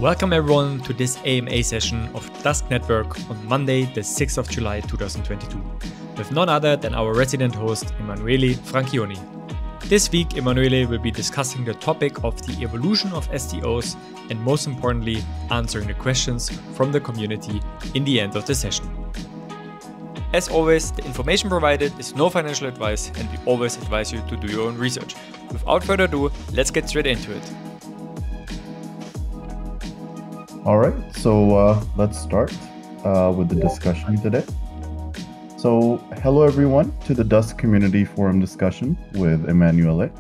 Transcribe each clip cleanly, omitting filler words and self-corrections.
Welcome everyone to this AMA session of Dusk Network on Monday, the 6th of July 2022, with none other than our resident host Emanuele Francioni. This week, Emanuele will be discussing the topic of the evolution of STOs and most importantly, answering the questions from the community in the end of the session. As always, the information provided is no financial advice and we always advise you to do your own research. Without further ado, let's get straight into it. All right, so let's start with the discussion today. So hello everyone to the Dusk Community Forum discussion with Emanuele.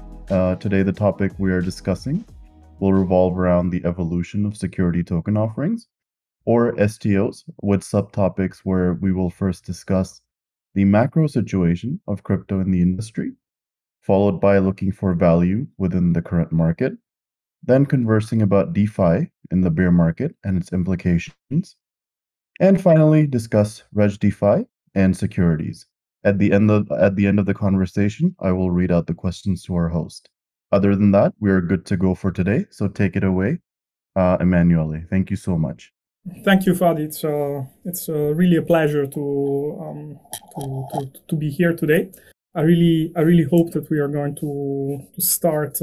Today the topic we are discussing will revolve around the evolution of security token offerings, or STOs, with subtopics where we will first discuss the macro situation of crypto in the industry, followed by looking for value within the current market, then conversing about DeFi in the bear market and its implications, and finally discuss RegDeFi and Securities. At the end of the conversation, I will read out the questions to our host. Other than that, we are good to go for today. So take it away, Emanuele. Thank you so much. Thank you, Fadi. It's really a pleasure to be here today. I really hope that we are going to start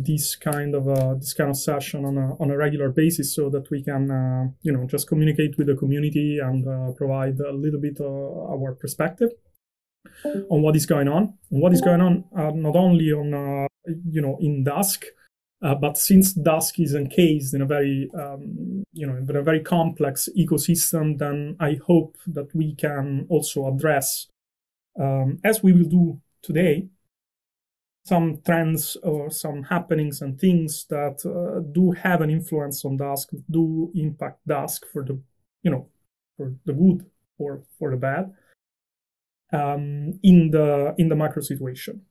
this kind of session on a regular basis, so that we can just communicate with the community and provide a little bit of our perspective on what is going on. And what is going on not only on in Dusk, but since Dusk is encased in a very very complex ecosystem, then I hope that we can also address, as we will do today, some trends or some happenings and things that do have an influence on Dusk, do impact Dusk for the good or for the bad, in the macro situation.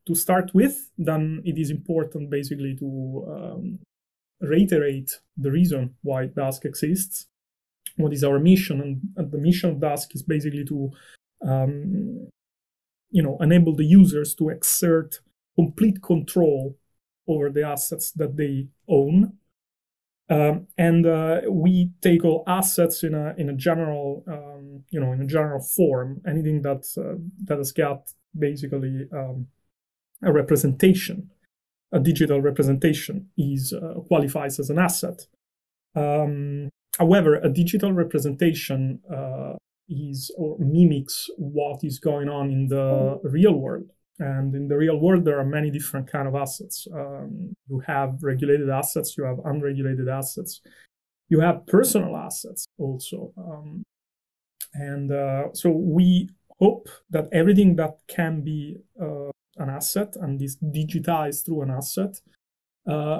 To start with, then it is important basically to reiterate the reason why Dusk exists. What is our mission? And the mission of Dusk is basically to enable the users to exert complete control over the assets that they own. And we take all assets in a general form. Anything that has got basically a representation, a digital representation, qualifies as an asset. However, a digital representation mimics what is going on in the real world. And in the real world, there are many different kinds of assets. You have regulated assets, you have unregulated assets, you have personal assets also. So we hope that everything that can be an asset and is digitized through an asset,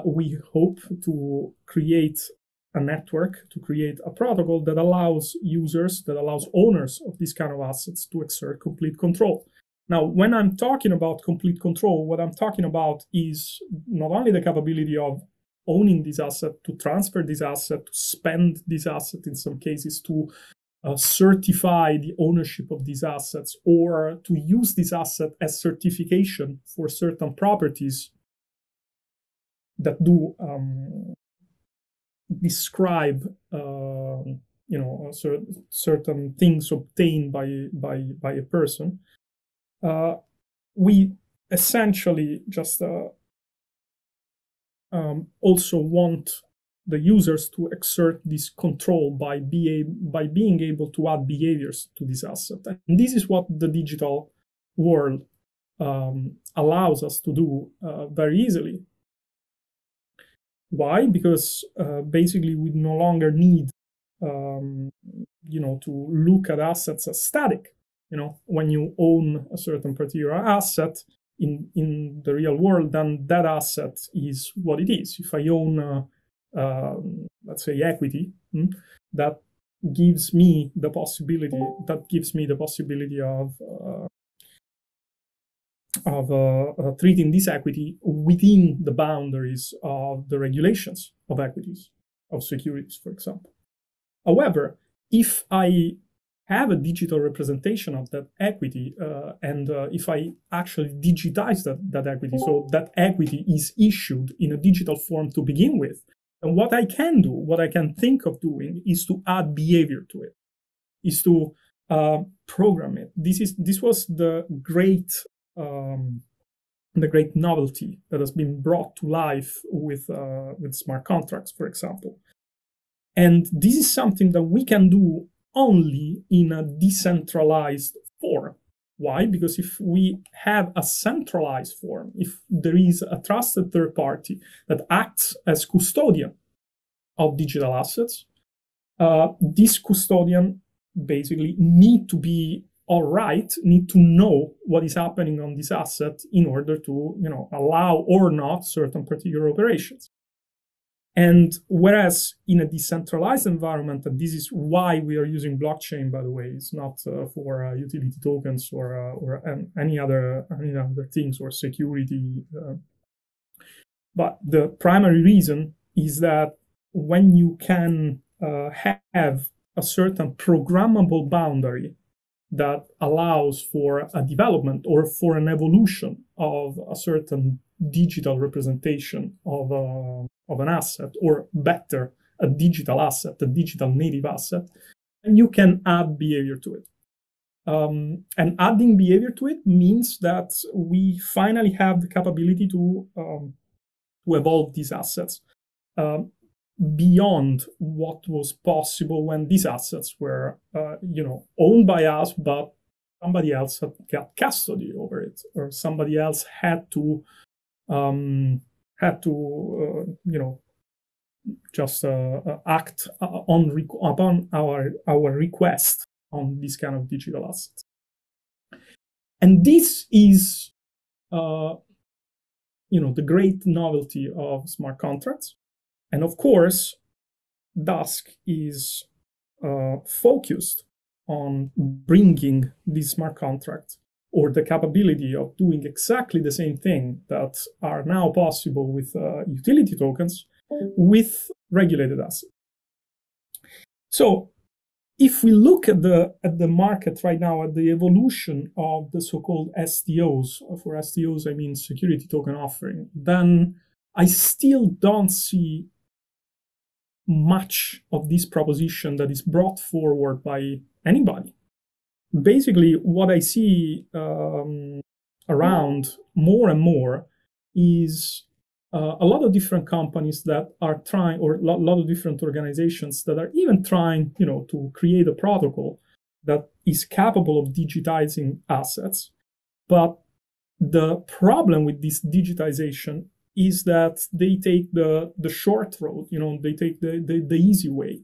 we hope to create a network, to create a protocol that allows users, that allows owners of these kind of assets to exert complete control. Now, when I'm talking about complete control, what I'm talking about is not only the capability of owning this asset, to transfer this asset, to spend this asset in some cases, to certify the ownership of these assets, or to use this asset as certification for certain properties that do describe certain things obtained by a person. We essentially just also want the users to exert this control by being able to add behaviors to this asset. And this is what the digital world allows us to do very easily. Why? Because basically we no longer need to look at assets as static. When you own a certain particular asset in the real world, then that asset is what it is. If I own let's say equity, that gives me the possibility of treating this equity within the boundaries of the regulations of equities, of securities, for example. However, if I have a digital representation of that equity, and if I actually digitize that equity, so that equity is issued in a digital form to begin with, and what I can do, what I can think of doing, is to add behavior to it, is to program it. This was the great novelty that has been brought to life with smart contracts, for example. And this is something that we can do only in a decentralized form. Why? Because if we have a centralized form, if there is a trusted third party that acts as custodian of digital assets, this custodian basically need to be need to know what is happening on this asset in order to, allow or not certain particular operations. And whereas in a decentralized environment, and this is why we are using blockchain, by the way, it's not for utility tokens or any other things or security. But the primary reason is that when you can have a certain programmable boundary that allows for a development or for an evolution of a certain digital representation of an asset, or better, a digital asset, a digital native asset, and you can add behavior to it. And adding behavior to it means that we finally have the capability to evolve these assets beyond what was possible when these assets were, owned by us, but somebody else had got custody over it, or somebody else had to just act upon our request on this kind of digital assets. And this is, the great novelty of smart contracts. And of course, Dusk is focused on bringing these smart contracts, or the capability of doing exactly the same thing that are now possible with utility tokens, with regulated assets. So if we look at the market right now, at the evolution of the so-called STOs, for STOs I mean security token offering, then I still don't see much of this proposition that is brought forward by anybody. Basically, what I see around more and more is a lot of different companies that are trying, or a lot of different organizations that are even trying, to create a protocol that is capable of digitizing assets. But the problem with this digitization is that they take the short road, they take the easy way.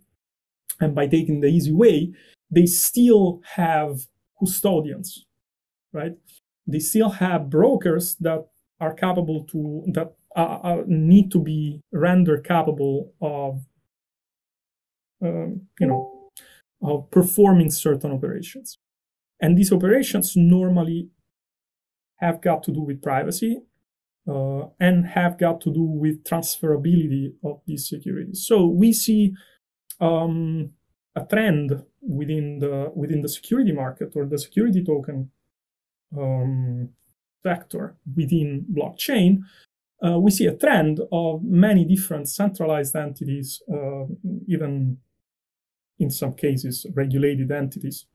And by taking the easy way, they still have custodians, right? They still have brokers that are capable to, that need to be rendered capable of, of performing certain operations. And these operations normally have got to do with privacy, and have got to do with transferability of these securities. So we see a trend within the security market, or the security token sector within blockchain. We see a trend of many different centralized entities, even in some cases regulated entities,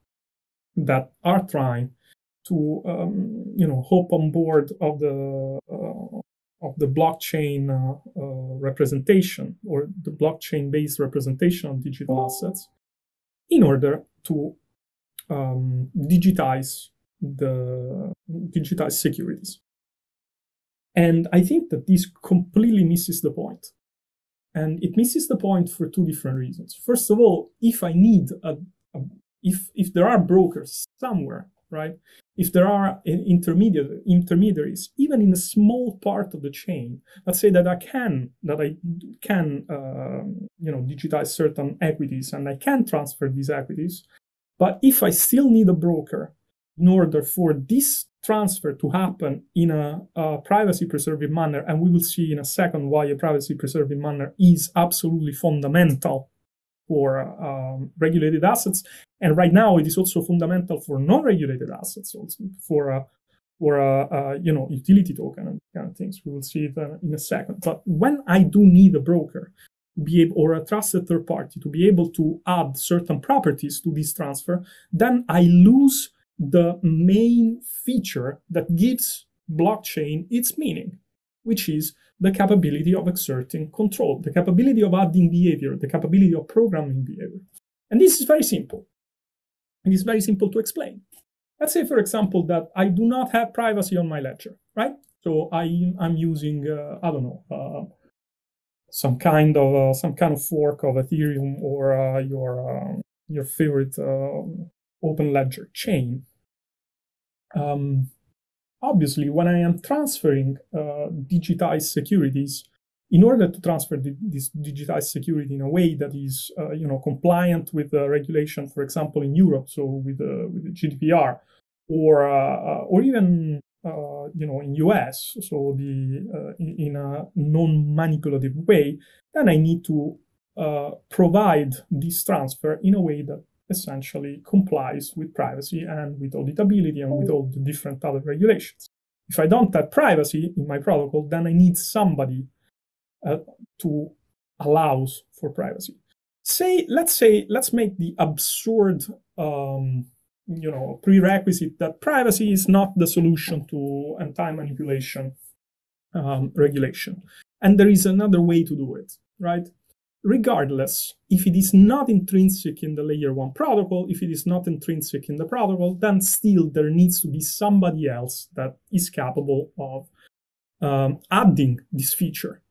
that are trying to hop on board of the blockchain representation, or the blockchain-based representation of digital assets, in order to digitize securities. And I think that this completely misses the point. And it misses the point for two different reasons. First of all, if I need if there are brokers somewhere, right? If there are intermediaries, even in a small part of the chain, let's say that I can digitize certain equities, and I can transfer these equities. But if I still need a broker in order for this transfer to happen in a privacy-preserving manner, and we will see in a second why a privacy-preserving manner is absolutely fundamental for regulated assets, and right now it is also fundamental for non-regulated assets, also for utility token and kind of things. We will see it in a second. But when I do need a broker or a trusted third party to be able to add certain properties to this transfer, then I lose the main feature that gives blockchain its meaning, which is the capability of exerting control, the capability of adding behavior, the capability of programming behavior. And this is very simple. It is very simple to explain. Let's say, for example, that I do not have privacy on my ledger, right? So I'm using, some kind of fork of Ethereum or your favorite open ledger chain. Obviously, when I am transferring digitized securities, in order to transfer this digitized security in a way that is compliant with the regulation, for example, in Europe, so with the GDPR, or even in US, so in a non-manipulative way, then I need to provide this transfer in a way that essentially complies with privacy and with auditability and with all the different other regulations. If I don't have privacy in my protocol, then I need somebody to allows for privacy. Let's make the absurd prerequisite that privacy is not the solution to anti-manipulation regulation. And there is another way to do it, right? Regardless, if it is not intrinsic in the layer 1 protocol, if it is not intrinsic in the protocol, then still there needs to be somebody else that is capable of adding this feature.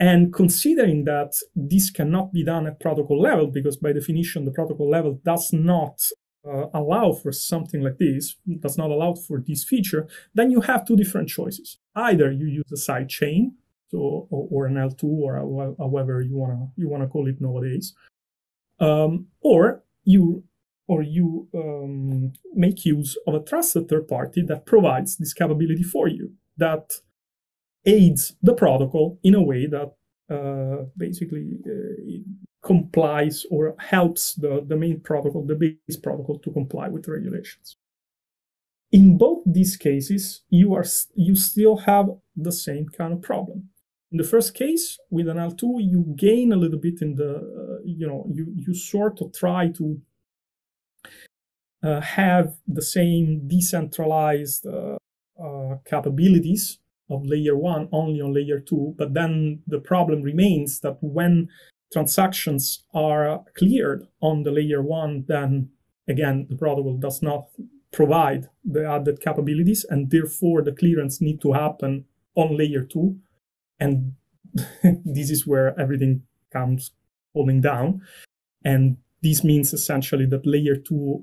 And considering that this cannot be done at protocol level, because by definition the protocol level does not allow for something like this, does not allow for this feature, then you have two different choices. Either you use a side chain, or an L2, or however you wanna call it nowadays, or you make use of a trusted third party that provides this capability for you, that aids the protocol in a way that basically complies or helps the main protocol, the base protocol, to comply with the regulations. In both these cases, you still have the same kind of problem. In the first case, with an L2, you gain a little bit in the, you sort of try to have the same decentralized capabilities of layer 1 only on layer 2, but then the problem remains that when transactions are cleared on the layer 1, then again, the protocol does not provide the added capabilities, and therefore the clearance need to happen on layer 2. And this is where everything comes falling down. And this means essentially that layer 2,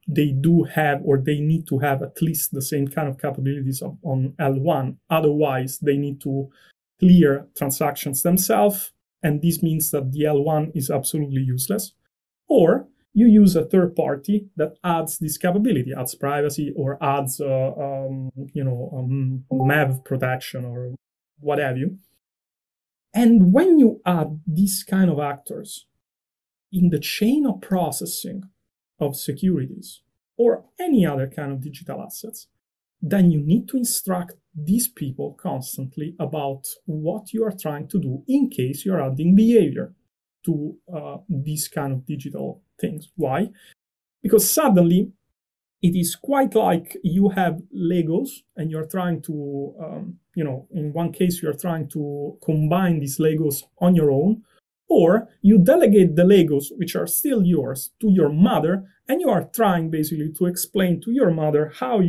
they do have, or they need to have at least the same kind of capabilities on L1. Otherwise, they need to clear transactions themselves. And this means that the L1 is absolutely useless. Or you use a third party that adds this capability, adds privacy, or adds, MEV protection, or what have you. And when you add these kind of actors in the chain of processing of securities or any other kind of digital assets, then you need to instruct these people constantly about what you are trying to do in case you're adding behavior to these kind of digital things. Why? Because suddenly it is quite like you have Legos and you're trying to, in one case, you're trying to combine these Legos on your own, or you delegate the Legos, which are still yours, to your mother, and you are trying basically to explain to your mother how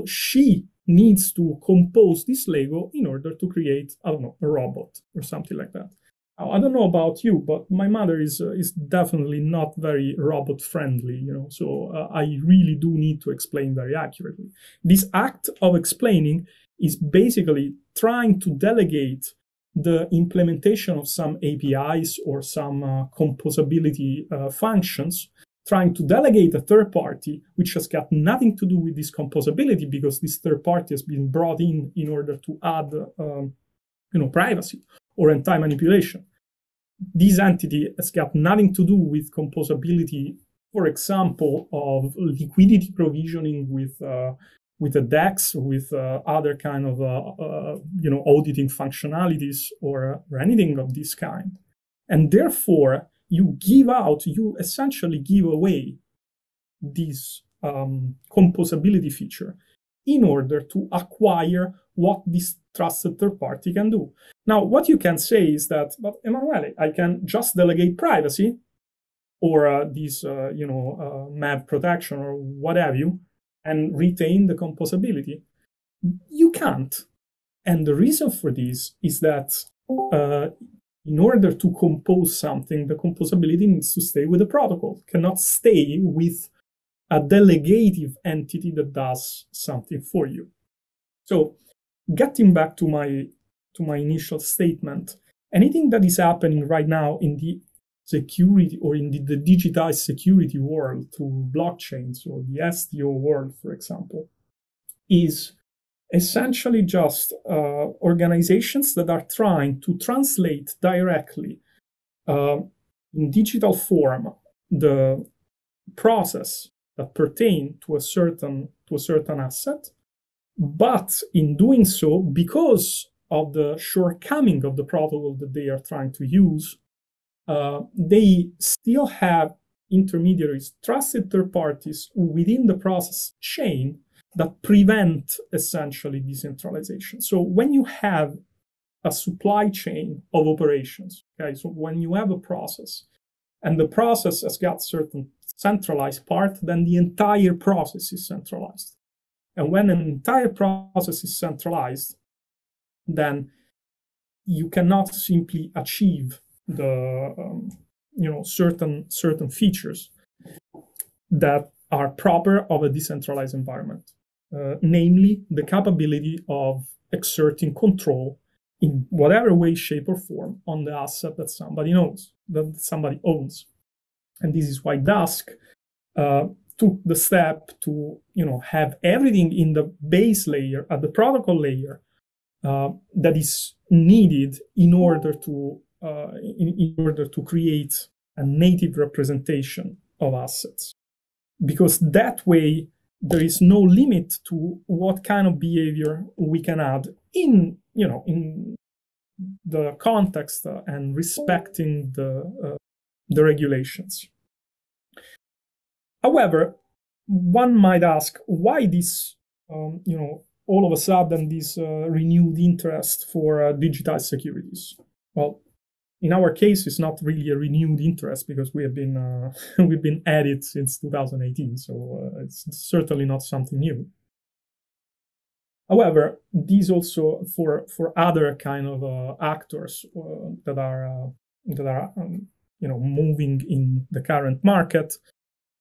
she needs to compose this Lego in order to create, a robot or something like that. I don't know about you, but my mother is definitely not very robot friendly, so I really do need to explain very accurately. This act of explaining is basically trying to delegate the implementation of some APIs or some composability functions, trying to delegate a third party, which has got nothing to do with this composability, because this third party has been brought in order to add, privacy or anti-manipulation. this entity has got nothing to do with composability, for example, of liquidity provisioning with a DEX, with other kind of auditing functionalities or anything of this kind. And therefore, you essentially give away this composability feature in order to acquire what this trusted third party can do. Now, what you can say is that, but Emanuele, I can just delegate privacy or this MAV protection or what have you, and retain the composability. You can't. And the reason for this is that in order to compose something, the composability needs to stay with the protocol. It cannot stay with a delegative entity that does something for you. So getting back to my initial statement, anything that is happening right now in the security or in the digitized security world through blockchains or the STO world, for example, is essentially just organizations that are trying to translate directly in digital form the process that pertain to a certain asset, but in doing so, because of the shortcoming of the protocol that they are trying to use, they still have intermediaries, trusted third parties within the process chain that prevent essentially decentralization. So when you have a supply chain of operations, okay, so when you have a process and the process has got certain centralized part, then the entire process is centralized. And when an entire process is centralized, then you cannot simply achieve the certain features that are proper of a decentralized environment, namely the capability of exerting control in whatever way, shape, or form on the asset that somebody owns. And this is why Dusk took the step to have everything in the base layer, at the protocol layer, that is needed in order to create a native representation of assets. Because that way there is no limit to what kind of behavior we can add in the context and respecting the regulations. However, one might ask why this, all of a sudden this renewed interest for digitized securities. Well, in our case, it's not really a renewed interest because we have been we've been at it since 2018, so it's certainly not something new. However, these also for other kind of actors that are moving in the current market,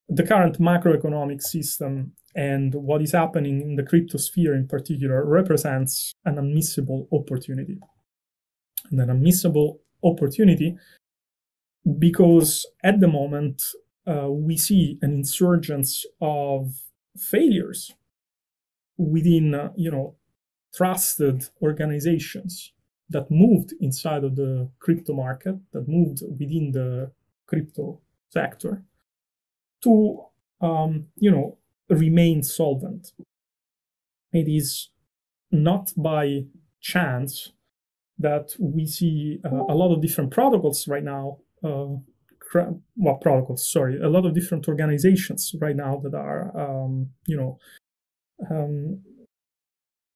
the current macroeconomic system and what is happening in the crypto sphere in particular represents an unmissable opportunity. And an unmissable opportunity because at the moment we see an insurgence of failures within trusted organizations that moved inside of the crypto market, that moved within the crypto sector to remain solvent. It is not by chance that we see a lot of different protocols right now, a lot of different organizations right now that are,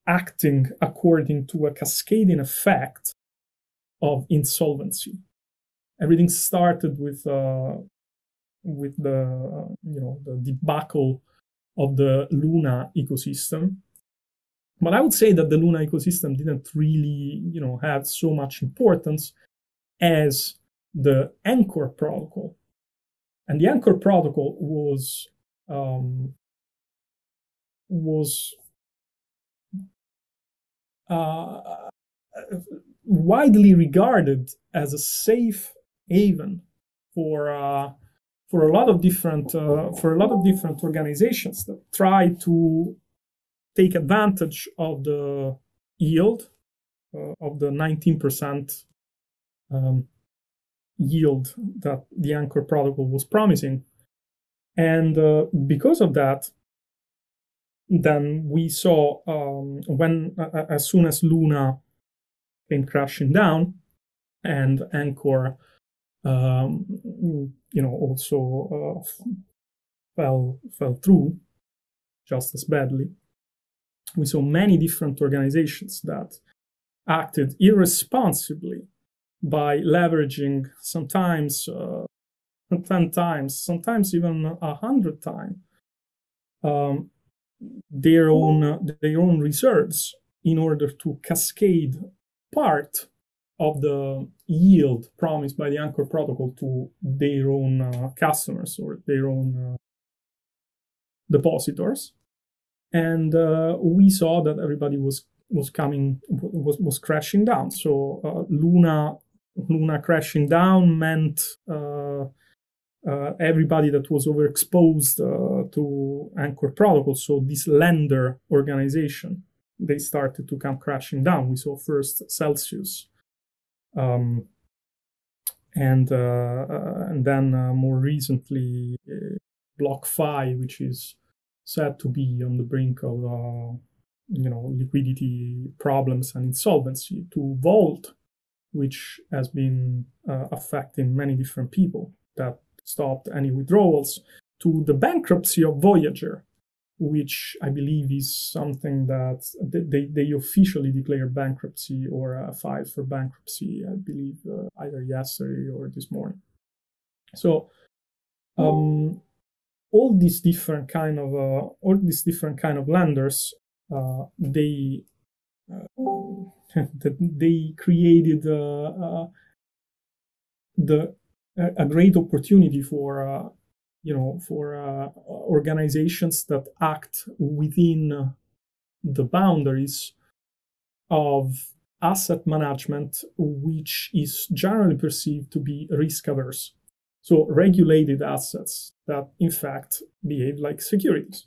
acting according to a cascading effect of insolvency. Everything started with the debacle of the Luna ecosystem. But I would say that the Luna ecosystem didn't really, have so much importance as the Anchor protocol. And the Anchor protocol was widely regarded as a safe haven for a lot of different organizations that try to take advantage of the yield of the 19% yield that the Anchor protocol was promising. And because of that, then we saw as soon as Luna came crashing down and Anchor, also fell through just as badly. We saw many different organizations that acted irresponsibly by leveraging sometimes 10 times, sometimes even 100 times their own reserves in order to cascade part of the yield promised by the Anchor protocol to their own customers or their own depositors. And we saw that everybody was crashing down. So Luna crashing down meant everybody that was overexposed to Anchor protocol, so this lender organization, they started to come crashing down. We saw first Celsius, and then more recently BlockFi, which is said to be on the brink of liquidity problems and insolvency, to Volt, which has been affecting many different people that stopped any withdrawals, to the bankruptcy of Voyager, which I believe is something that they officially declared bankruptcy or filed for bankruptcy, I believe, either yesterday or this morning. So all these different kind of lenders, they created a great opportunity for organizations that act within the boundaries of asset management, which is generally perceived to be risk averse. So regulated assets that in fact behave like securities,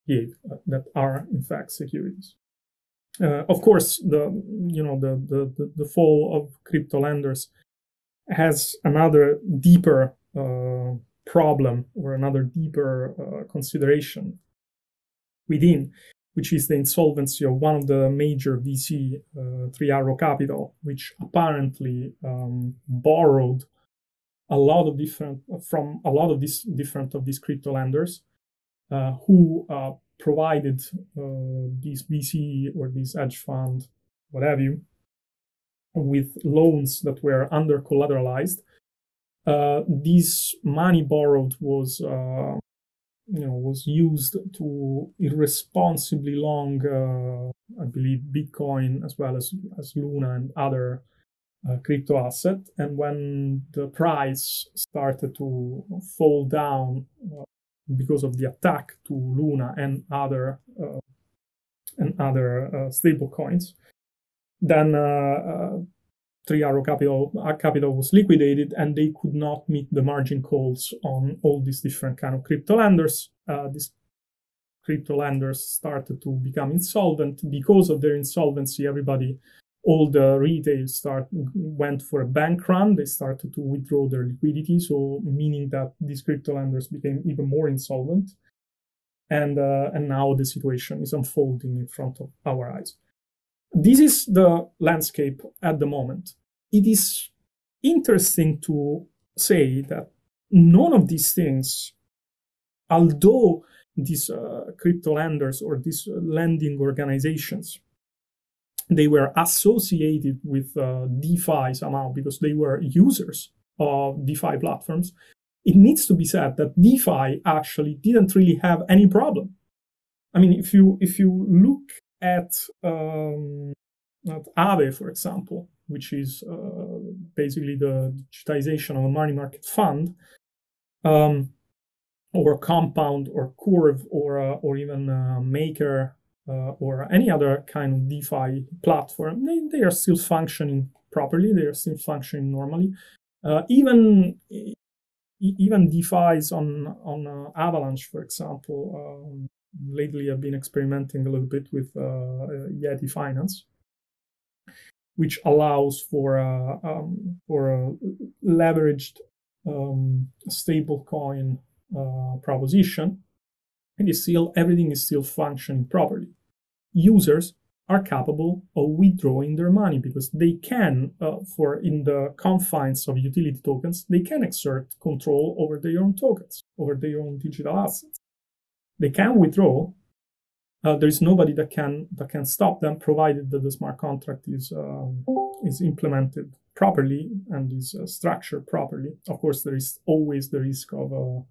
that are in fact securities. Of course, the fall of crypto lenders has another deeper problem or another deeper consideration within, which is the insolvency of one of the major VC, 3 Arrow Capital, which apparently borrowed a lot of these crypto lenders who provided these VC or this hedge fund, what have you, with loans that were under collateralized. This money borrowed was used to irresponsibly long, I believe, Bitcoin as well as Luna and other crypto asset. And when the price started to fall down because of the attack to Luna and other stable coins, then 3 Arrow Capital was liquidated, and they could not meet the margin calls on all these different kind of crypto lenders. These crypto lenders started to become insolvent. Because of their insolvency, all the retail went for a bank run. They started to withdraw their liquidity, so meaning that these crypto lenders became even more insolvent. And now the situation is unfolding in front of our eyes. This is the landscape at the moment. It is interesting to say that none of these things, although these crypto lenders or these lending organizations, they were associated with DeFi somehow because they were users of DeFi platforms, it needs to be said that DeFi actually didn't really have any problem. I mean, if you look at Aave, for example, which is basically the digitization of a money market fund, or Compound, or Curve, or even Maker, or any other kind of DeFi platform, they are still functioning properly. They are still functioning normally. Even DeFi's on Avalanche, for example. Lately, I've been experimenting a little bit with Yeti Finance, which allows for a leveraged stablecoin proposition, and everything is still functioning properly. Users are capable of withdrawing their money because they can, in the confines of utility tokens, they can exert control over their own tokens, over their own digital assets. They can withdraw. There is nobody that can stop them, provided that the smart contract is implemented properly and is structured properly. Of course, there is always the risk of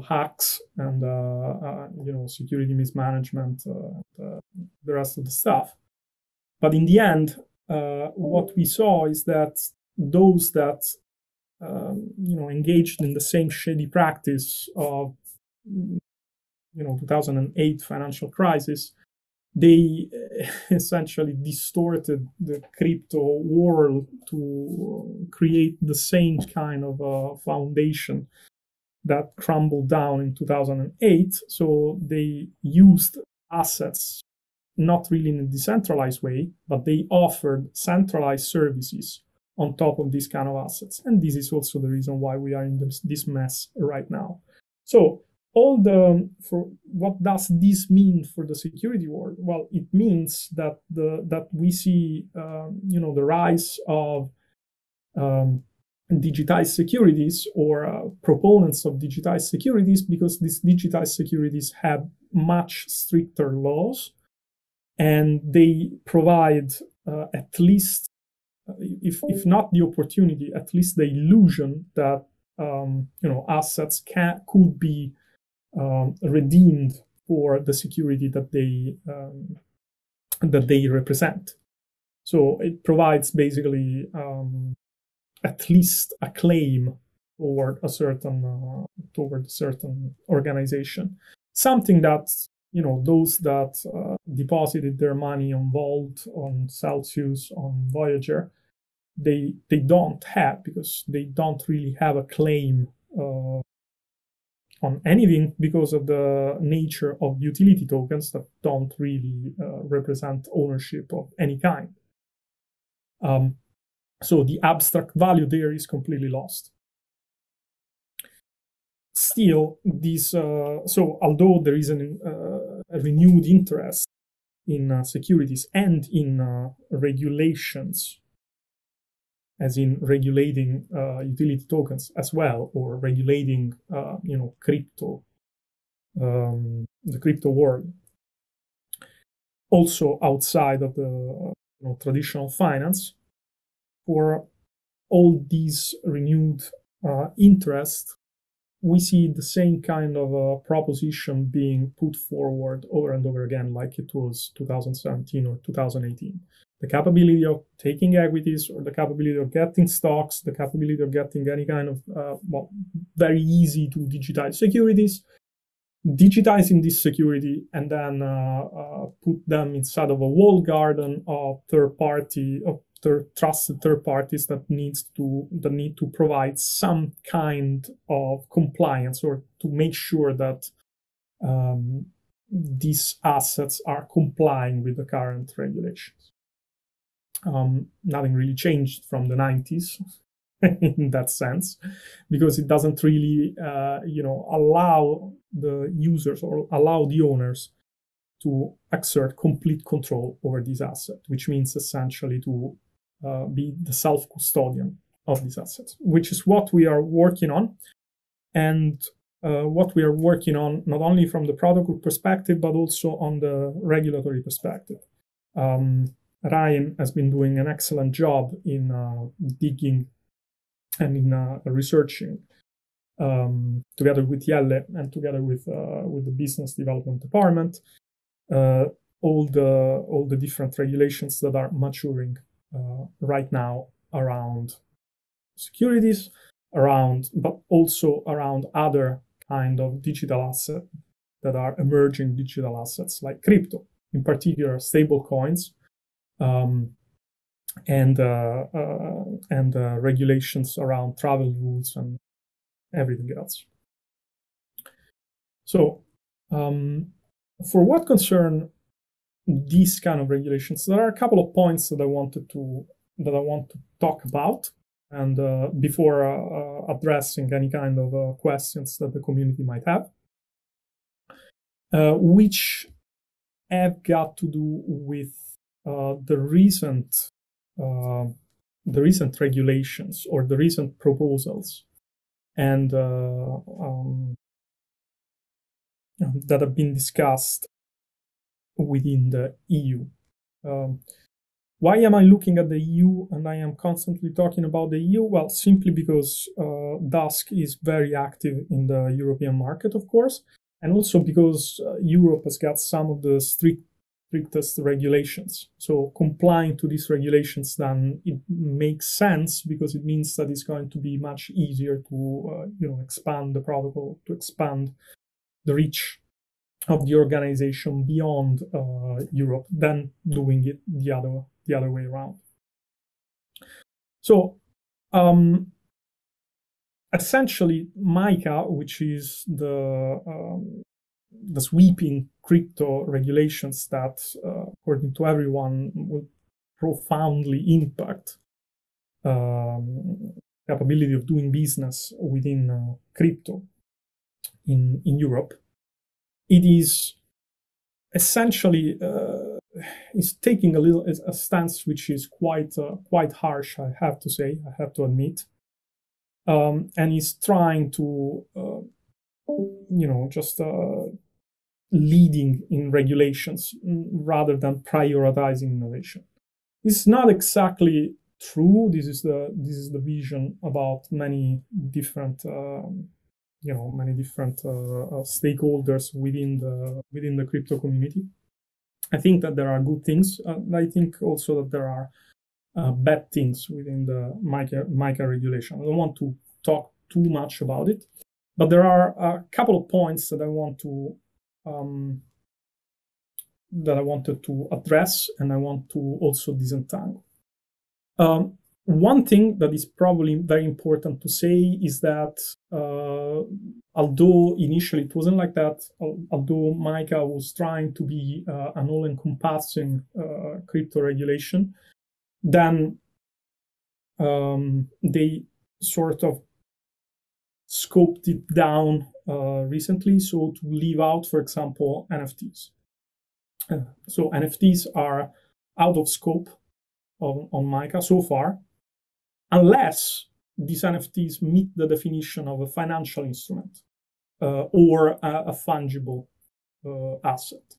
hacks and security mismanagement, the rest of the stuff. But in the end, what we saw is that those that engaged in the same shady practice of 2008 financial crisis, they essentially distorted the crypto world to create the same kind of foundation that crumbled down in 2008. So they used assets not really in a decentralized way, but they offered centralized services on top of these kind of assets. And this is also the reason why we are in this mess right now. So what does this mean for the security world? Well, it means that we see the rise of digitized securities or proponents of digitized securities, because these digitized securities have much stricter laws, and they provide at least, if not the opportunity, at least the illusion that assets could be redeemed for the security that they represent. So it provides basically at least a claim toward a certain organization, something that those that deposited their money on Vault, on Celsius, on Voyager, they don't have, because they don't really have a claim on anything because of the nature of utility tokens that don't really represent ownership of any kind. So the abstract value there is completely lost. Still, so although there is a renewed interest in securities and in regulations, as in regulating utility tokens as well, or regulating crypto, the crypto world, also outside of the traditional finance, for all these renewed interest, we see the same kind of proposition being put forward over and over again, like it was 2017 or 2018. The capability of taking equities, or the capability of getting stocks, the capability of getting any kind of very easy to digitize securities, digitizing this security, and then put them inside of a walled garden of trusted third parties that need to provide some kind of compliance, or to make sure that these assets are complying with the current regulations. Nothing really changed from the 90s in that sense, because it doesn't really allow the users or allow the owners to exert complete control over this asset, which means essentially to be the self-custodian of these assets, which is what we are working on, and what we are working on not only from the protocol perspective, but also on the regulatory perspective. Ryan has been doing an excellent job in digging and in researching, together with Jelle and together with the business development department, all the different regulations that are maturing right now around securities, but also around other kind of digital assets that are emerging digital assets like crypto, in particular stable coins, and regulations around travel rules and everything else. So for what concern these kind of regulations, there are a couple of points that I want to talk about, and before addressing any kind of questions that the community might have, which have got to do with the recent regulations or the recent proposals, and that have been discussed within the EU. Why am I looking at the EU and I am constantly talking about the EU? Well, simply because Dusk is very active in the European market, of course, and also because Europe has got some of the strictest regulations. So complying to these regulations, then it makes sense, because it means that it's going to be much easier to expand the protocol, to expand the reach of the organization beyond Europe than doing it the other way around. So essentially, MiCA, which is the sweeping crypto regulations that, according to everyone, will profoundly impact capability of doing business within crypto in Europe. It is essentially is taking a stance which is quite harsh, I have to say, I have to admit, and is trying to just leading in regulations rather than prioritizing innovation. It's not exactly true. This is the vision about many different stakeholders within the crypto community. I think that there are good things. I think also that there are bad things within the MiCA regulation. I don't want to talk too much about it, but there are a couple of points that I wanted to address, and I want to also disentangle. One thing that is probably very important to say is that although initially it wasn't like that, although MiCA was trying to be an all-encompassing crypto regulation, then they sort of scoped it down recently, so to leave out, for example, NFTs. So NFTs are out of scope on MiCA so far, unless these NFTs meet the definition of a financial instrument or a fungible asset.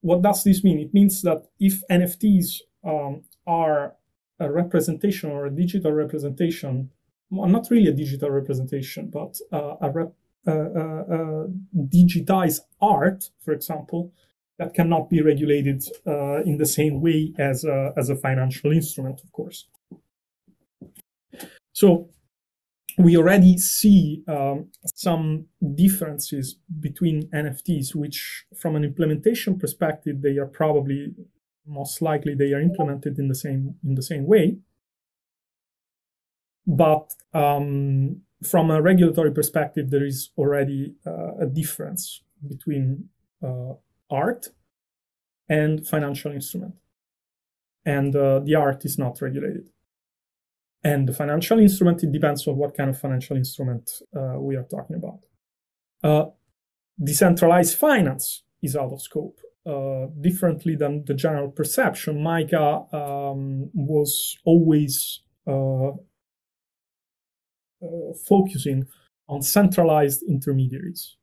What does this mean? It means that if NFTs are a representation or a digital representation, well, not really a digital representation, but a digitized art, for example, that cannot be regulated in the same way as a financial instrument, of course. So we already see some differences between NFTs, which from an implementation perspective, they are probably, most likely, they are implemented in the same way. But from a regulatory perspective, there is already a difference between art and financial instrument. And the art is not regulated. And the financial instrument, it depends on what kind of financial instrument we are talking about. Decentralized finance is out of scope. Differently than the general perception, MiCA was always focusing on centralized intermediaries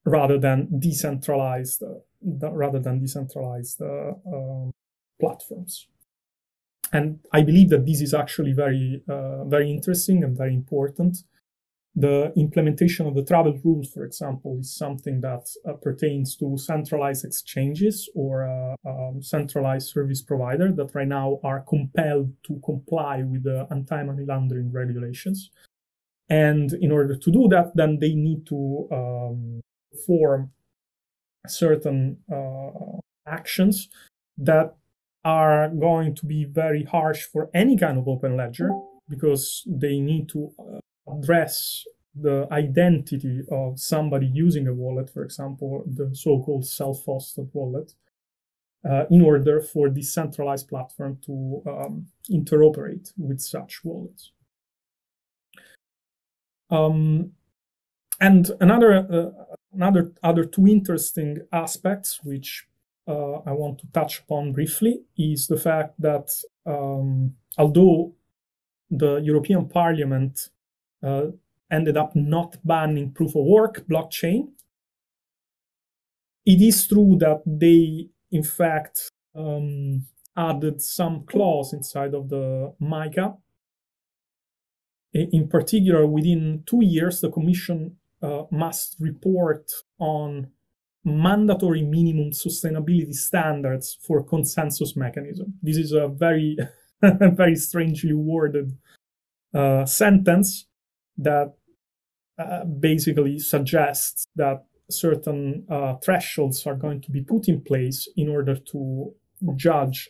rather than decentralized platforms. And I believe that this is actually very interesting and very important. The implementation of the travel rule, for example, is something that pertains to centralized exchanges or centralized service provider that right now are compelled to comply with the anti-money laundering regulations. And in order to do that, then they need to perform certain actions that are going to be very harsh for any kind of open ledger, because they need to address the identity of somebody using a wallet, for example, the so-called self-hosted wallet, in order for the centralized platform to interoperate with such wallets. And other two interesting aspects, which I want to touch upon briefly, is the fact that although the European Parliament ended up not banning proof of work blockchain, it is true that they, in fact, added some clause inside of the MiCA. In particular, within 2 years, the Commission must report on mandatory minimum sustainability standards for consensus mechanism. This is a very, very strangely worded sentence that basically suggests that certain thresholds are going to be put in place in order to judge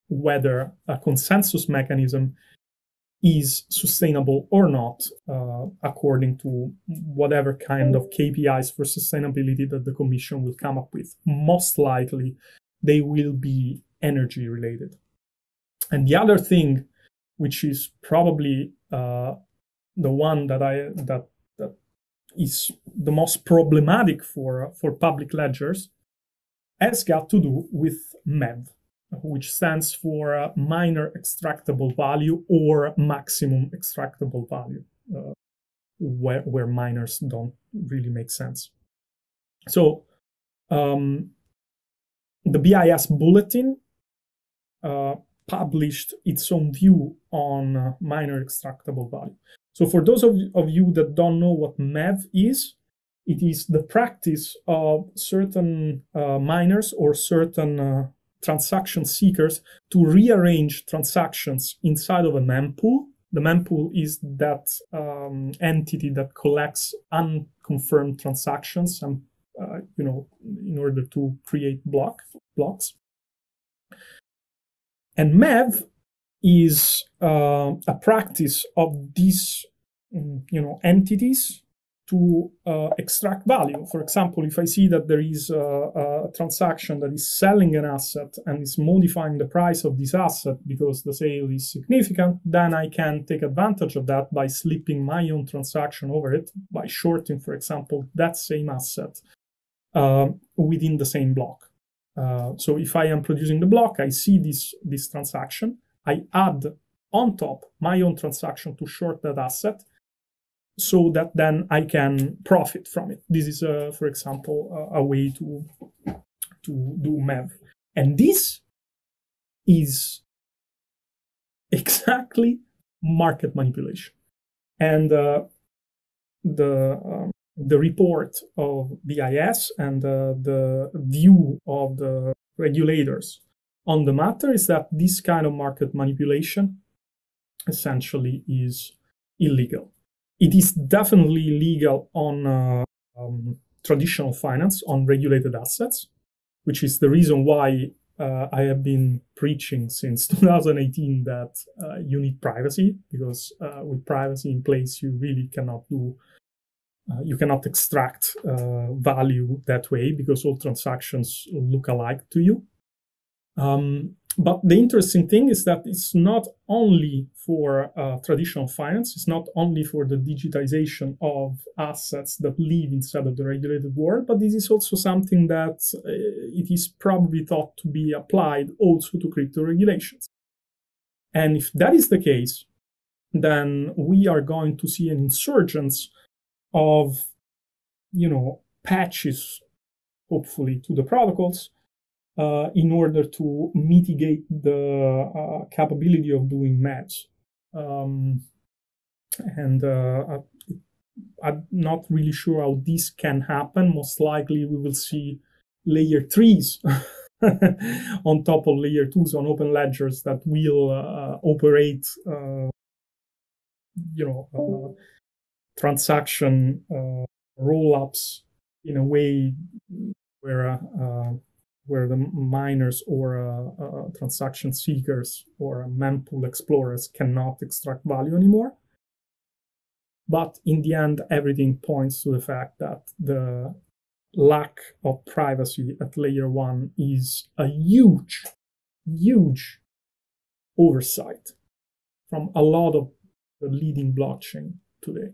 whether a consensus mechanism is sustainable or not, according to whatever kind of KPIs for sustainability that the Commission will come up with. Most likely, they will be energy related. And the other thing, which is probably the one that is the most problematic for public ledgers, has got to do with MEV, which stands for minor extractable value or maximum extractable value, where minors don't really make sense. So the BIS bulletin published its own view on minor extractable value. So for those of you that don't know what MEV is, it is the practice of certain miners or certain transaction seekers to rearrange transactions inside of a mempool. The mempool is that entity that collects unconfirmed transactions and in order to create blocks. And MEV is a practice of these entities to extract value. For example, if I see that there is a transaction that is selling an asset and is modifying the price of this asset because the sale is significant, then I can take advantage of that by slipping my own transaction over it, by shorting, for example, that same asset within the same block. So if I am producing the block, I see this transaction, I add on top my own transaction to short that asset, so that then I can profit from it. This is, for example, a way to do MEV. And this is exactly market manipulation. And the report of BIS and the view of the regulators on the matter is that this kind of market manipulation essentially is illegal. It is definitely illegal on traditional finance, on regulated assets, which is the reason why I have been preaching since 2018 that you need privacy, because with privacy in place, you really cannot you cannot extract value that way, because all transactions look alike to you. But the interesting thing is that it's not only for traditional finance, it's not only for the digitization of assets that live inside of the regulated world, but this is also something that it is probably thought to be applied also to crypto regulations. And if that is the case, then we are going to see an insurgence of, patches, hopefully, to the protocols, in order to mitigate the capability of doing MEVs. I'm not really sure how this can happen. Most likely we will see layer 3s on top of layer 2s on open ledgers that will operate transaction roll-ups in a way where the miners or transaction seekers or mempool explorers cannot extract value anymore. But in the end, everything points to the fact that the lack of privacy at layer 1 is a huge, huge oversight from a lot of the leading blockchain today.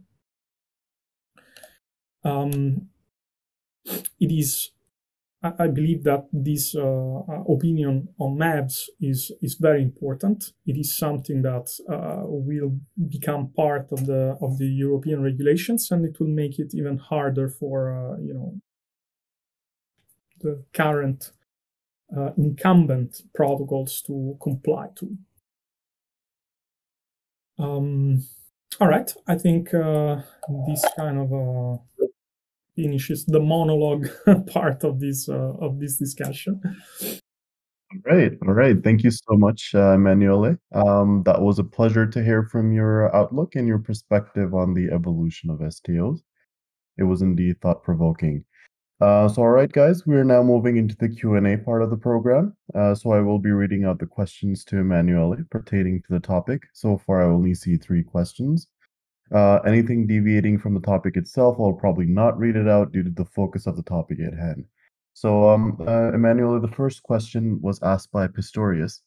It is, I believe that this opinion on MABs is very important. It is something that will become part of the European regulations, and it will make it even harder for the current incumbent protocols to comply to. All right, I think this kind of finishes the monologue part of this discussion. All right. Thank you so much, Emanuele. That was a pleasure to hear from your outlook and your perspective on the evolution of STOs. It was indeed thought-provoking. So, all right, guys, we are now moving into the Q&A part of the program. So I will be reading out the questions to Emanuele pertaining to the topic. So far, I only see 3 questions. Anything deviating from the topic itself, I'll probably not read it out due to the focus of the topic at hand. So, Emanuele, the first question was asked by Pistorius,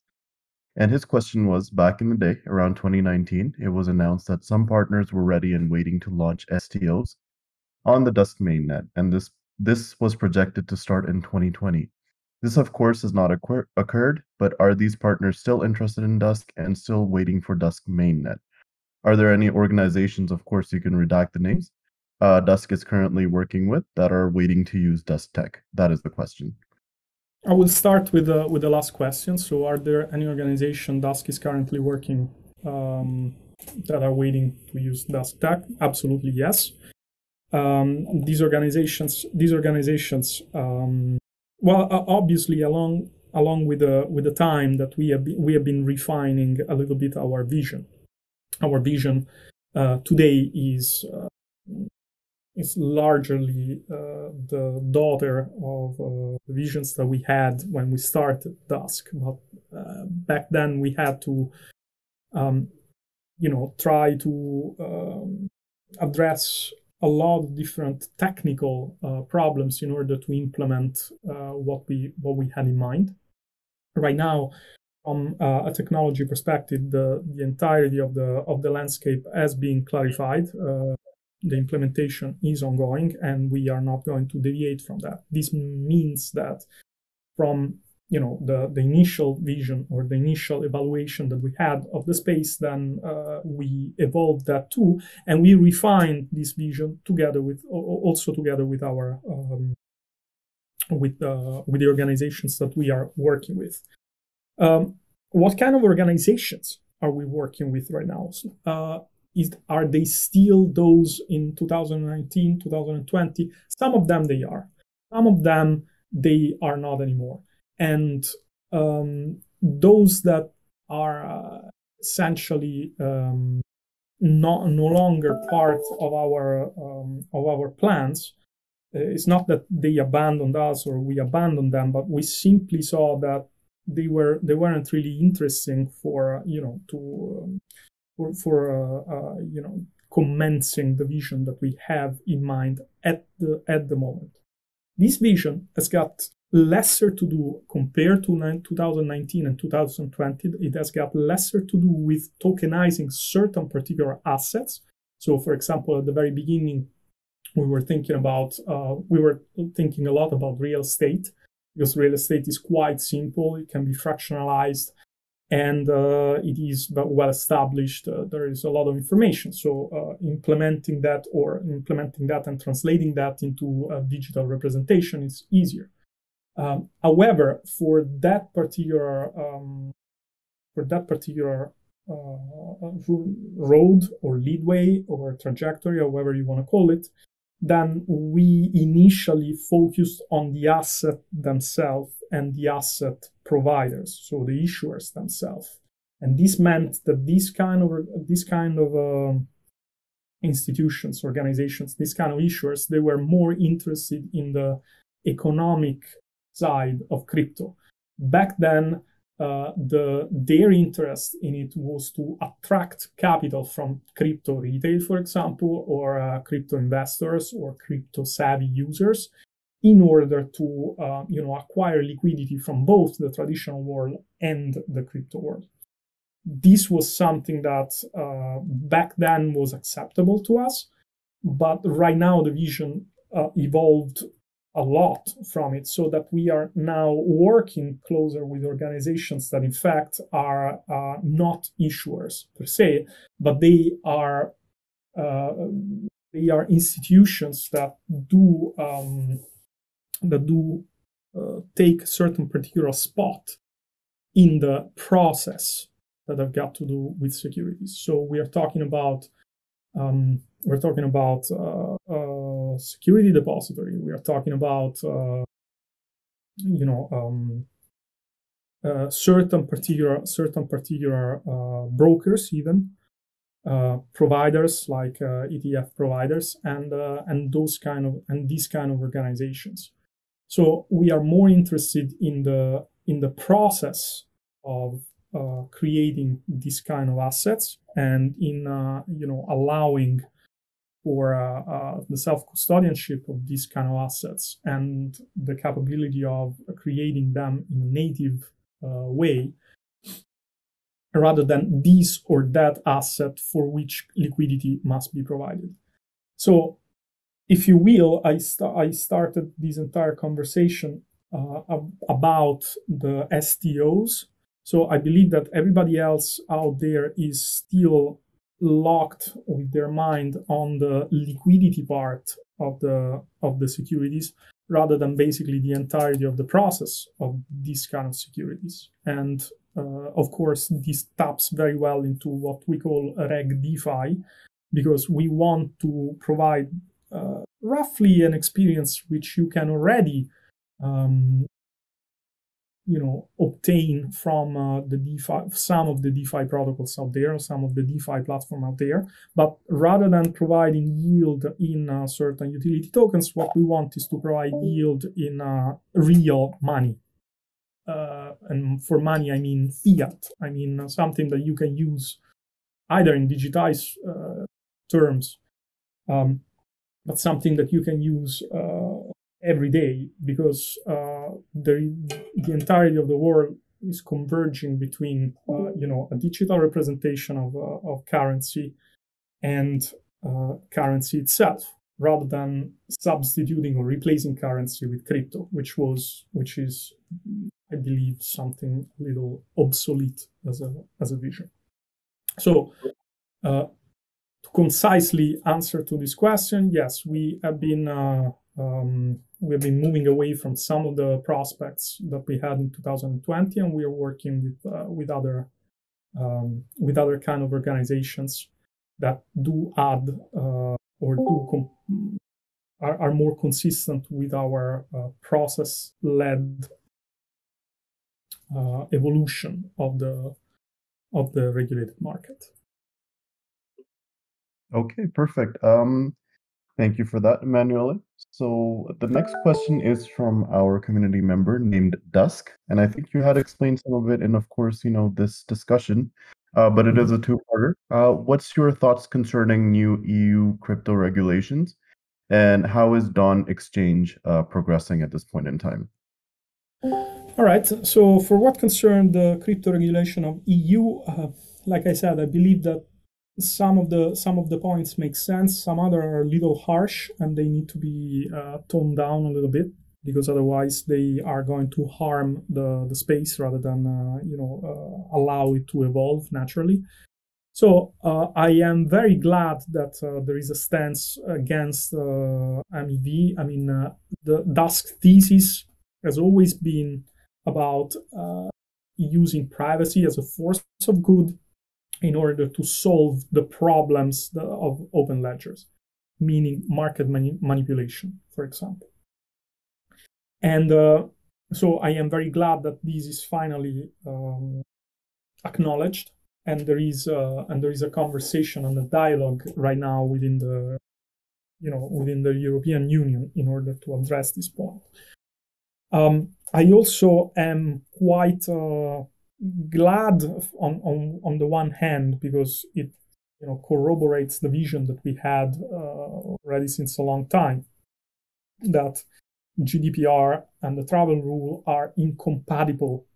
and his question was, back in the day, around 2019, it was announced that some partners were ready and waiting to launch STOs on the Dusk mainnet, and this was projected to start in 2020. This, of course, has not occurred, but are these partners still interested in Dusk and still waiting for Dusk mainnet? Are there any organizations, of course you can redact the names, Dusk is currently working with that are waiting to use Dusk Tech? That is the question. I will start with the last question. So are there any organization Dusk is currently working that are waiting to use Dusk Tech? Absolutely, yes. These organizations, well, obviously along with the time that we have been refining a little bit our vision. Our vision today is largely the daughter of the visions that we had when we started Dusk. But back then we had to, try to address a lot of different technical problems in order to implement what we had in mind. Right now, from a technology perspective, the entirety of the landscape has been clarified. The implementation is ongoing, and we are not going to deviate from that. This means that from the initial vision or the initial evaluation that we had of the space, then we evolved that too, and we refined this vision together with our with the organizations that we are working with. What kind of organizations are we working with right now? Are they still those in 2019, 2020? Some of them they are. Some of them they are not anymore. And those that are essentially no longer part of our plans, it's not that they abandoned us or we abandoned them, but we simply saw that they weren't really interesting for commencing the vision that we have in mind at the moment. This vision has got lesser to do compared to 2019 and 2020. It has got lesser to do with tokenizing certain particular assets. So, for example, at the very beginning, we were thinking a lot about real estate, because real estate is quite simple. It can be fractionalized, and it is well established. There is a lot of information. So implementing that and translating that into a digital representation is easier. However, for that particular road or leadway or trajectory, or whatever you want to call it, then we initially focused on the asset themselves and the asset providers, so the issuers themselves. And this meant that this kind of institutions, organizations, these kind of issuers, they were more interested in the economic side of crypto. Back then, their interest in it was to attract capital from crypto retail, for example, or crypto investors or crypto savvy users, in order to acquire liquidity from both the traditional world and the crypto world. This was something that back then was acceptable to us, but right now the vision evolved a lot from it, so that we are now working closer with organizations that in fact are not issuers per se, but they are institutions that do take a certain particular spot in the process that have got to do with securities. So we are talking about security depository. We are talking about certain particular brokers, even providers like ETF providers, and these kind of organizations. So we are more interested in the process of creating these kind of assets, and in allowing for the self-custodianship of these kind of assets and the capability of creating them in a native way, rather than this or that asset for which liquidity must be provided. So, if you will, I started this entire conversation about the STOs. So I believe that everybody else out there is still locked with their mind on the liquidity part of the securities, rather than basically the entirety of the process of these kind of securities. And of course, this taps very well into what we call RegDeFi, because we want to provide roughly an experience which you can already obtain from the DeFi, some of the DeFi protocols out there, some of the DeFi platform out there. But rather than providing yield in certain utility tokens, what we want is to provide yield in real money. And for money, I mean fiat. I mean something that you can use either in digitized terms, but something that you can use every day, because the entirety of the world is converging between a digital representation of currency and currency itself, rather than substituting or replacing currency with crypto, which is, I believe, something a little obsolete as a vision. So, to concisely answer to this question, yes, we have been moving away from some of the prospects that we had in 2020, and we are working with other kind of organizations that do add are more consistent with our process-led evolution of the regulated market. Okay, perfect. Thank you for that, Emanuele. So the next question is from our community member named Dusk, and I think you had explained some of it in, of course, this discussion, but it is a two-parter. What's your thoughts concerning new EU crypto regulations, and how is Dawn Exchange progressing at this point in time? All right. So for what concerns the crypto regulation of EU, like I said, I believe that some of the points make sense. Some other are a little harsh, and they need to be toned down a little bit, because otherwise they are going to harm the space rather than allow it to evolve naturally. So I am very glad that there is a stance against MEV. I mean, the Dusk thesis has always been about using privacy as a force of good in order to solve the problems of open ledgers, meaning market manipulation, for example. And so I am very glad that this is finally acknowledged, and there is a conversation and a dialogue right now within the European Union in order to address this point. I also am quite glad on the one hand because it corroborates the vision that we had already since a long time, that GDPR and the travel rule are incompatible.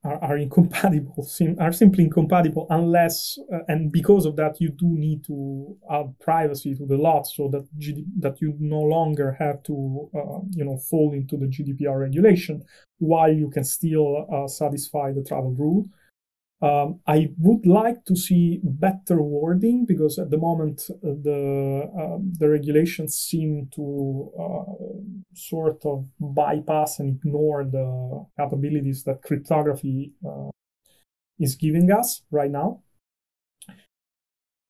Are simply incompatible unless, and because of that, you do need to add privacy to the lot, so that that you no longer have to, fall into the GDPR regulation, while you can still satisfy the travel rule. I would like to see better wording, because at the moment the regulations seem to sort of bypass and ignore the capabilities that cryptography is giving us right now.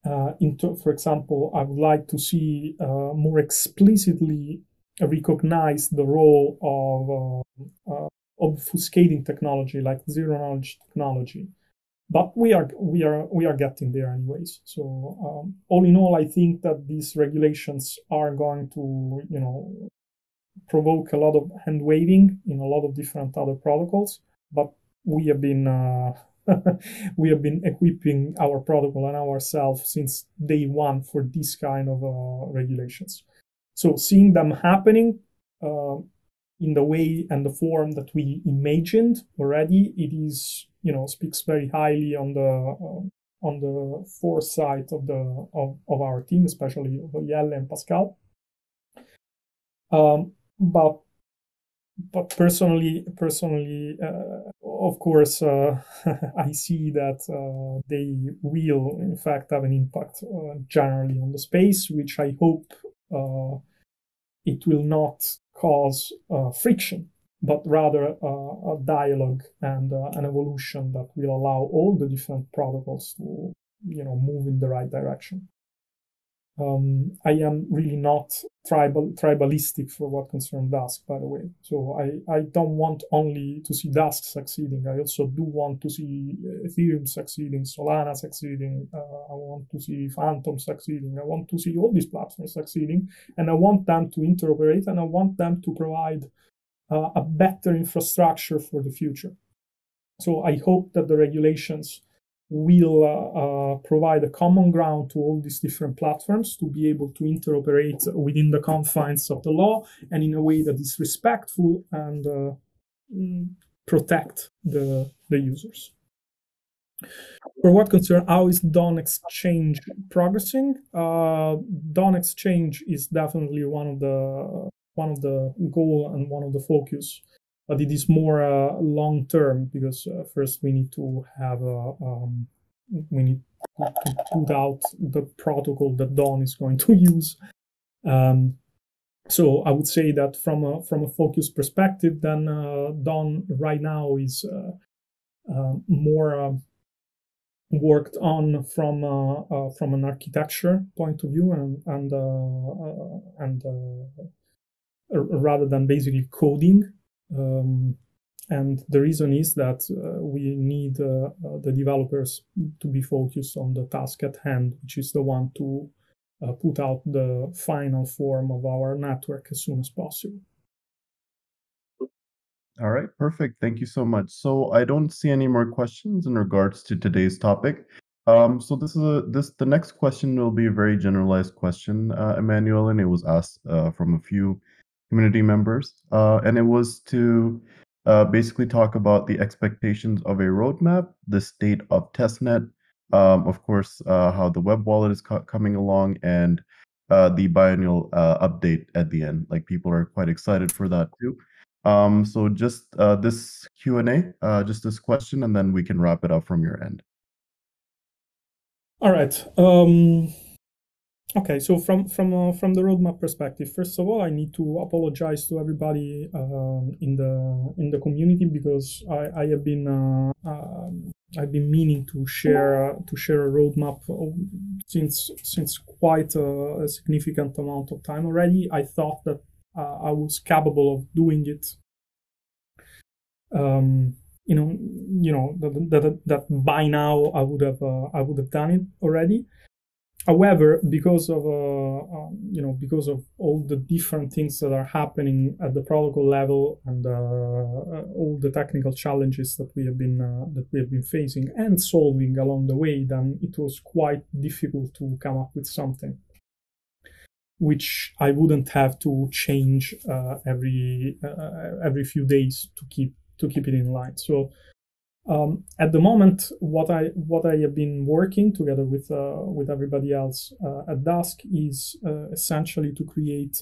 For example, I would like to see more explicitly recognize the role of obfuscating technology, like zero-knowledge technology. But we are getting there anyways. So all in all, I think that these regulations are going to provoke a lot of hand waving in a lot of different other protocols. But we have been equipping our protocol and ourselves since day one for this kind of regulations. So seeing them happening in the way and the form that we imagined already, it is, speaks very highly on the foresight of our team, especially of Jelle and Pascal. But personally, of course, I see that they will in fact have an impact generally on the space, which I hope it will not cause friction, but rather a dialogue and an evolution that will allow all the different protocols to, move in the right direction. I am really not tribalistic for what concerns Dusk, by the way. So I don't want only to see Dusk succeeding. I also do want to see Ethereum succeeding, Solana succeeding. I want to see Phantom succeeding. I want to see all these platforms succeeding, and I want them to interoperate, and I want them to provide a better infrastructure for the future. So I hope that the regulations will provide a common ground to all these different platforms to be able to interoperate within the confines of the law and in a way that is respectful and protect the users. For what concerns how is Dawn Exchange progressing, Dawn Exchange is definitely one of the goal and one of the focus. But it is more long term, because first we need to have we need to put out the protocol that Dawn is going to use. So I would say that from a focus perspective, then Dawn right now is more worked on from an architecture point of view and rather than basically coding. And the reason is that we need the developers to be focused on the task at hand, which is the one to put out the final form of our network as soon as possible. All right, perfect. Thank you so much. So I don't see any more questions in regards to today's topic. So the next question will be a very generalized question, Emanuele, and it was asked from a few community members, and it was to basically talk about the expectations of a roadmap, the state of testnet, of course, how the web wallet is coming along, and the biennial update at the end. Like, people are quite excited for that too. So just this Q&A, just this question, and then we can wrap it up from your end. All right. Okay, so from the roadmap perspective, first of all, I need to apologize to everybody in the community, because I've been meaning to share a roadmap since quite a significant amount of time already. I thought that I was capable of doing it. That by now I would have done it already. However, because of because of all the different things that are happening at the protocol level and all the technical challenges that we have been facing and solving along the way, then it was quite difficult to come up with something which I wouldn't have to change every few days to keep it in line. So at the moment, what I have been working together with everybody else at Dusk is essentially to create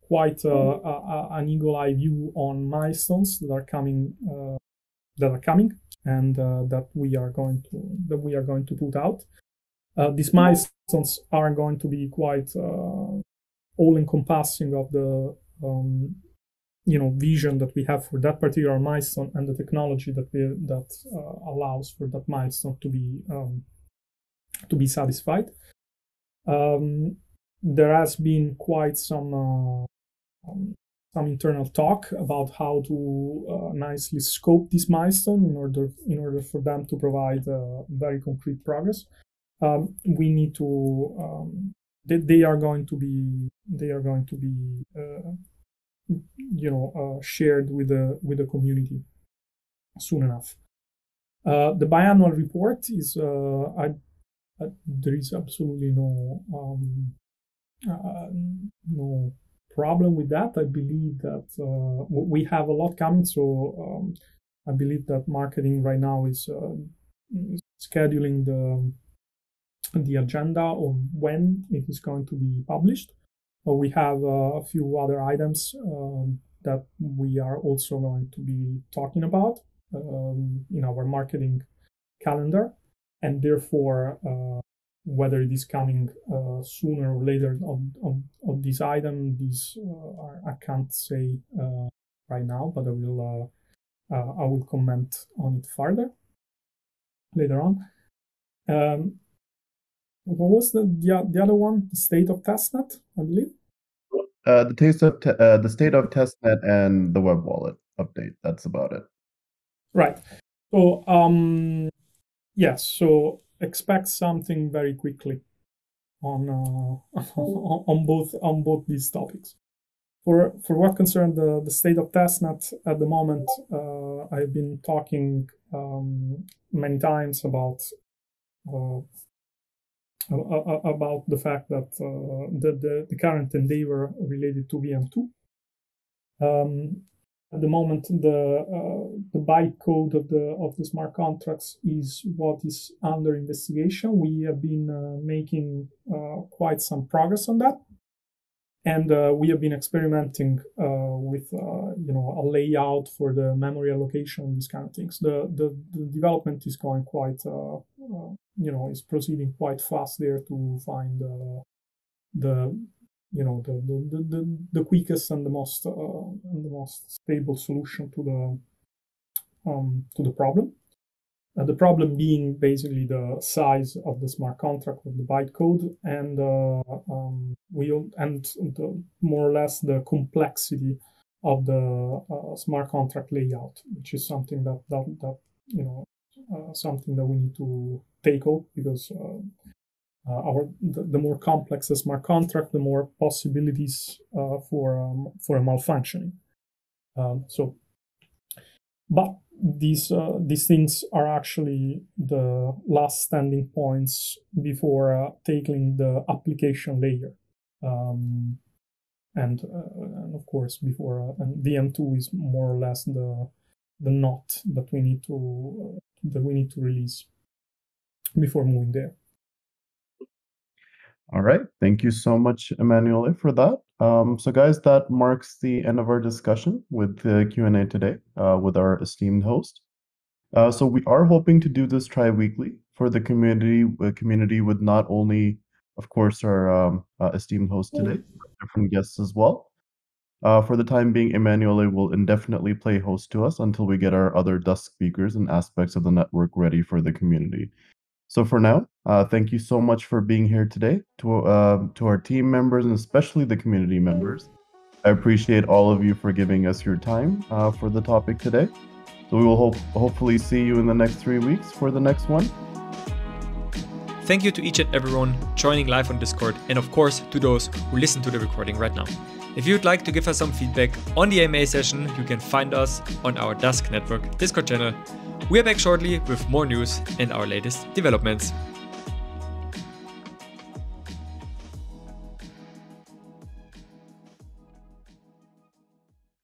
quite an eagle-eye view on milestones that are coming and that we are going to put out. These milestones are going to be quite all-encompassing of the vision that we have for that particular milestone and the technology that allows for that milestone to be satisfied. There has been quite some internal talk about how to nicely scope this milestone in order for them to provide very concrete progress. We need to they are going to be shared with the community soon enough. The biannual report is there is absolutely no problem with that. I believe that we have a lot coming, so I believe that marketing right now is scheduling the agenda on when it is going to be published. We have a few other items that we are also going to be talking about in our marketing calendar, and therefore whether it is coming sooner or later on this item, I can't say right now, but I will comment on it further later on. What was the other one? The state of testnet, I believe. The state of testnet and the web wallet update. That's about it. Right. So yes. So expect something very quickly on both these topics. For what concerns the state of testnet at the moment, I've been talking many times about the fact that the current endeavor related to VM2. At the moment, the bytecode of the smart contracts is what is under investigation. We have been making quite some progress on that, and we have been experimenting with a layout for the memory allocation, these kind of things. The development is going quite is proceeding quite fast there to find the quickest and the most stable solution to the problem. The problem being basically the size of the smart contract of the bytecode and more or less the complexity of the smart contract layout, which is something that something that we need to tackle because the more complex the smart contract, the more possibilities for a malfunctioning. But these things are actually the last standing points before tackling the application layer, and of course before VM2 is more or less the knot that we need to release before moving there. All right. Thank you so much, Emanuele, for that. So guys, that marks the end of our discussion with the Q&A today with our esteemed host. So we are hoping to do this tri-weekly for the community with not only, of course, our esteemed host today, but different guests as well. For the time being, Emanuele will indefinitely play host to us until we get our other Dusk speakers and aspects of the network ready for the community. So for now, thank you so much for being here today to our team members and especially the community members. I appreciate all of you for giving us your time for the topic today. So we will hopefully see you in the next 3 weeks for the next one. Thank you to each and everyone joining live on Discord, and of course to those who listen to the recording right now. If you'd like to give us some feedback on the AMA session, you can find us on our Dusk Network Discord channel. We are back shortly with more news and our latest developments.